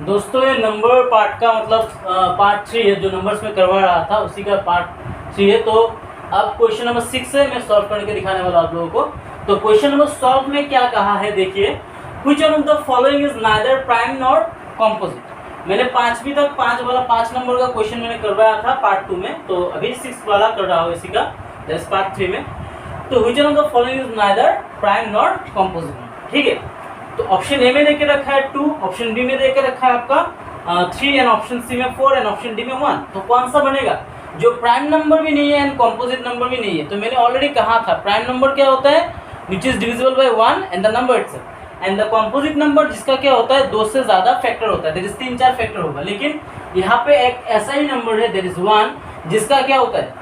दोस्तों ये number part का मतलब पार्ट 3 है, जो नंबर्स में करवा रहा था उसी का पार्ट 3 है। तो अब क्वेश्चन नंबर 6 है, मैं सॉल्व करके दिखाने वाला आप लोगों को। तो क्वेश्चन नंबर सॉल्व में क्या कहा है देखिए, which one of the following is neither prime nor composite. मैंने 5वीं तक 5 नंबर का क्वेश्चन मैंने करवाया था पार्ट 2 में, तो अभी 6 वाला कर रहा हूँ इसी का, दैट्स पार्ट 3 में। तो which one of the following is neither prime nor composite, ठीक है। तो ऑप्शन ए में देके रखा है 2, ऑप्शन बी में देके रखा है आपका 3 एंड ऑप्शन सी में 4 एंड ऑप्शन डी में 1। तो कौन सा बनेगा? जो प्राइम नंबर भी नहीं है एंड कॉम्पोजिट नंबर भी नहीं है। तो मैंने ऑलरेडी कहा था प्राइम नंबर क्या होता है, which is divisible by 1 and the number itself. And the composite number जिसका क्या होता है 2 से ज्यादा फैक्टर होता है, दैट इज 3-4 फैक्टर होगा। लेकिन यहाँ पे एक ऐसा ही नंबर है दैट इज 1, जिसका क्या होता है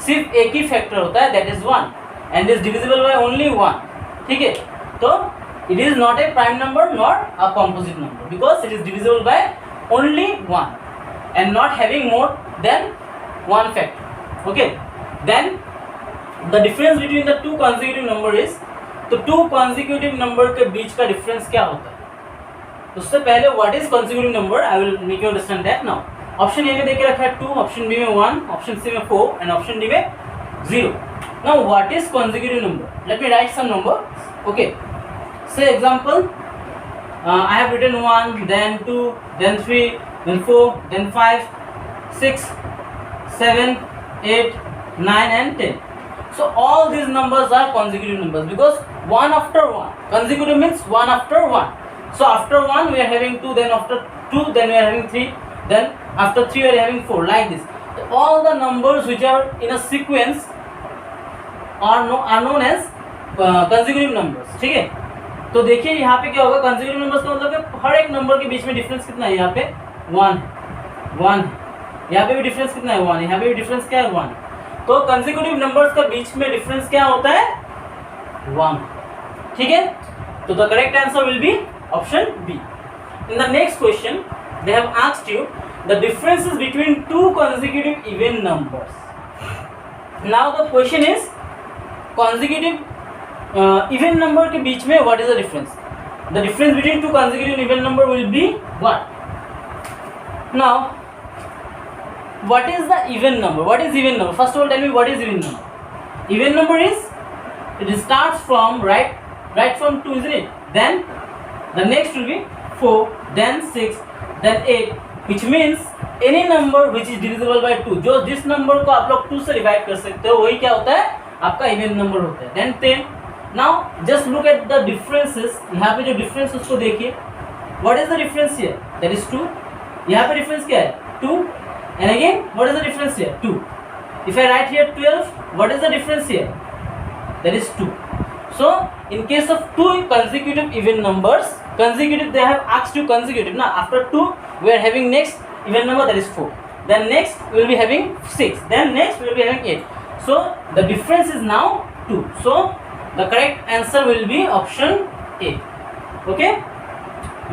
सिर्फ एक ही फैक्टर होता है, that is 1 and is divisible by only 1, ठीक है। तो it is not a prime number nor a composite number because it is divisible by only 1 and not having more than one factor. Okay, then the difference between the two consecutive number is, तो two consecutive number के बीच का difference क्या होता है? उससे पहले what is consecutive number I will make you understand that now. Option A में देके रखा है 2, ऑप्शन बी में 1, ऑप्शन सी में 4 एंड ऑप्शन डी में 0. Now what is consecutive number? Let me write some number. Okay. Say example, I have written 1, then 2, then 3, then 4, then 5, 6, 7, 8, 9 and 10. So all these numbers are consecutive numbers because one after one. Consecutive means one after one. So after 1 we are having 2, then after 2 then we are having 3, then after 3 we are having 4, like this. So all the numbers which are in a sequence are known as consecutive numbers, ठीक है। तो देखिए यहाँ पे क्या होगा, consecutive numbers का मतलब है हर एक नंबर के बीच में डिफरेंस कितना है, यहाँ पे 1 है, यहाँ पे भी डिफरेंस कितना है 1 है, यहाँ पे भी डिफरेंस क्या है 1। तो कंसेक्यूटिव नंबर्स का बीच में डिफरेंस क्या होता है 1, ठीक है। तो the correct answer will be option B. In the next question they have asked you the differences between two consecutive even numbers. Now the question is consecutive even number के बीच में what is the difference? The difference between two consecutive even number will be what? Now what is the even number? What is even number? First of all tell me what is even number? Even number is it starts from right from 2, isn't it? Then the next will be 4, then 6, then 8, which means any number which is divisible by 2। जो जिस number को आप लोग 2 से divide कर सकते हो वही क्या होता है आपका इवन नंबर होता है। Then 10। Now just look at the differences. यहाँ पे जो डिफरेंस उसको देखिए, what is the difference here? That is 2। यहाँ पे डिफरेंस क्या है 2 and again what is the difference here 2। If I right here 12, what is the difference here? That is 2। So in case of 2 consecutive even numbers, consecutive they have asked you consecutive ना, after 2 we are having next even number that is 4, then next we will be having 6, then next we will be having 8. So the difference is now 2. So the correct answer will be option A. Okay.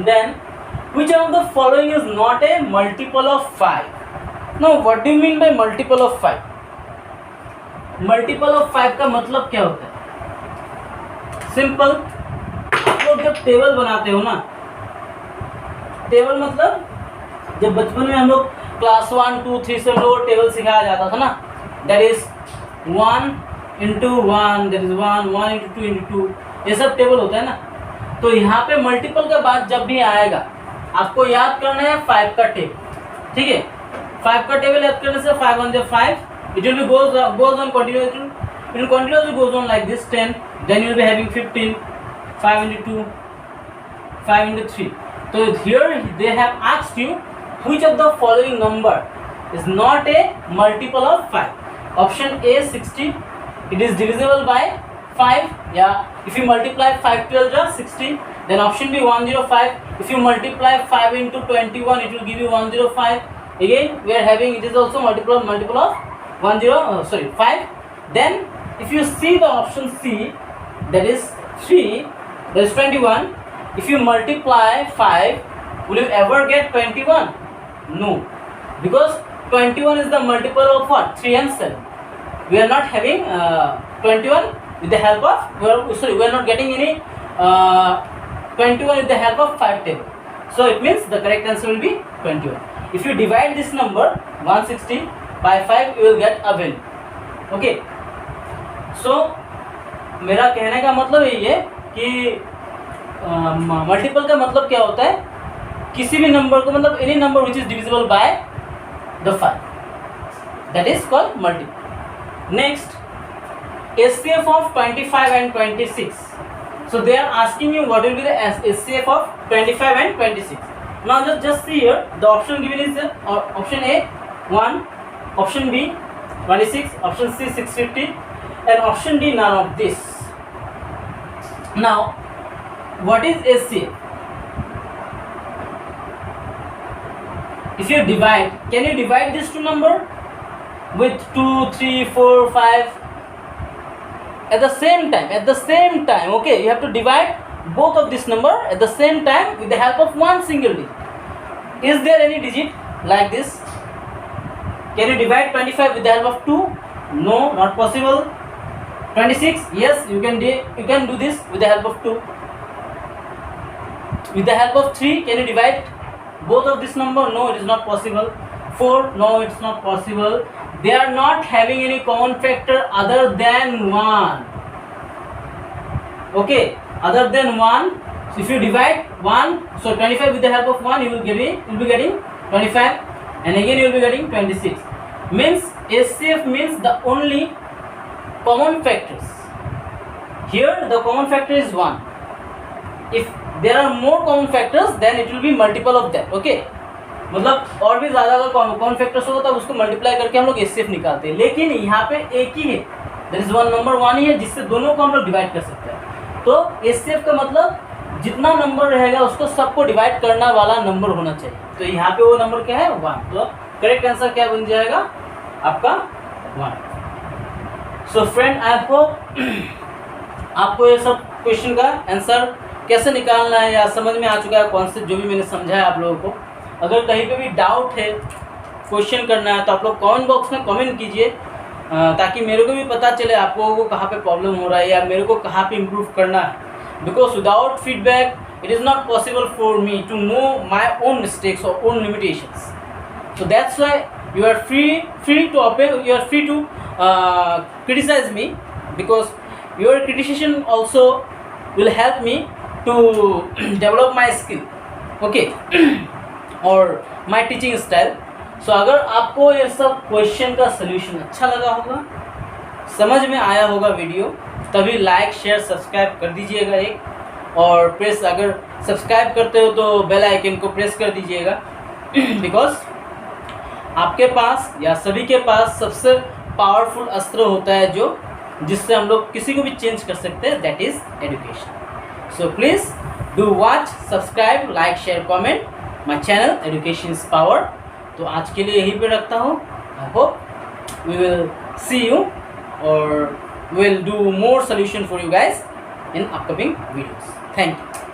Then which one of the following is not a multiple of 5? Now what do you mean by multiple of 5? Multiple of 5 का मतलब क्या होता है? Simple, आप लोग जब table बनाते हो ना, टेबल मतलब जब बचपन में हम लोग क्लास 1, 2, 3 से हम लोग टेबल सिखाया जाता था ना, that is 1 into 1, that is 1, 1 into 2 into 2, ये सब टेबल होता है ना। तो यहाँ पे मल्टीपल का बात जब भी आएगा आपको याद करना है 5 का टेबल, ठीक है। 5 का टेबल याद करने से 5 1 5, it will be goes on continuously, it will continuously goes on like this 10, then you will be having 15, 5 into 2, 5 into 3. So here they have asked you which of the following number is not a multiple of 5. Option A 60, it is divisible by 5. Yeah, if you multiply 5 12 is 60. Then option B 105, if you multiply 5 into 21 it will give you 105. Again we are having it is also multiple of 5. Then if you see the option C, that is 3, that is 21. If you multiply 5, will you ever get 21? No, because 21 is the multiple of what? 3 and 7. We are not having 21 with the help of, we are not getting any 21 with the help of 5 table. So it means the correct answer will be 21. If you divide this number 160 by 5, you will get a value. Okay. So मेरा कहने का मतलब यही है कि multiple का मतलब क्या होता है, किसी भी नंबर को, मतलब any number which is divisible by the 5, that is called multiple. Next, HCF of 25 and 26. So they are asking you what will be the HCF of 25 and 26. Now just see here, the option given is option A 1, option B 26, option C 650, and option D none of this. Now what is HCF? If you divide, can you divide this two number with 2, 3, 4, 5 at the same time? Okay, you have to divide both of this number at the same time with the help of one single digit. Is there any digit like this? Can you divide 25 with the help of 2? No, not possible. 26, yes, you can do this with the help of 2. With the help of 3, can you divide both of this number? No, it is not possible. 4, no, it's not possible. They are not having any common factor other than 1. Okay, other than 1. So if you divide 1, so 25 with the help of 1, you will be getting 25, and again you will be getting 26. Means HCF means the only common factors. Here the common factor is 1. If there are more common factors, then it will be multiple of that. Okay, मतलब और भी ज़्यादा अगर common factors होगा तब उसको multiply करके हम लोग HCF निकालते हैं, लेकिन यहाँ पे एक ही है, दैट इज नंबर 1 ही है जिससे दोनों को हम लोग डिवाइड कर सकते हैं. तो HCF का मतलब जितना नंबर रहेगा उसको सबको डिवाइड करना वाला नंबर होना चाहिए. तो यहाँ पे वो नंबर क्या है? 1. तो करेक्ट आंसर क्या बन जाएगा आपका? 1. सो फ्रेंड, आई होप आपको ये सब क्वेश्चन का आंसर कैसे निकालना है या समझ में आ चुका है कॉन्सेप्ट जो भी मैंने समझाया आप लोगों को. अगर कहीं पे भी डाउट है, क्वेश्चन करना है, तो आप लोग कमेंट बॉक्स में कमेंट कीजिए, ताकि मेरे को भी पता चले आप लोगों को कहाँ पे प्रॉब्लम हो रहा है या मेरे को कहाँ पे इम्प्रूव करना है. Because without feedback it is not possible for me to know my own mistakes और own limitations. So that's why you are free to criticize me, because your criticism also will help me to develop my skill, okay, और my teaching style. So अगर आपको ये सब question का solution अच्छा लगा होगा, समझ में आया होगा वीडियो, तभी लाइक शेयर सब्सक्राइब कर दीजिएगा एक, और प्रेस, अगर सब्सक्राइब करते हो तो बेल आइकन को प्रेस कर दीजिएगा. बिकॉज आपके पास या सभी के पास सबसे पावरफुल अस्त्र होता है जिससे हम लोग किसी को भी चेंज कर सकते हैं, that is education. So please do watch, subscribe, like, share, comment my channel education is power. तो आज के लिए यहीं पे रखता हूँ. I hope we will see you और will do more solution for you guys in upcoming videos. Thank you.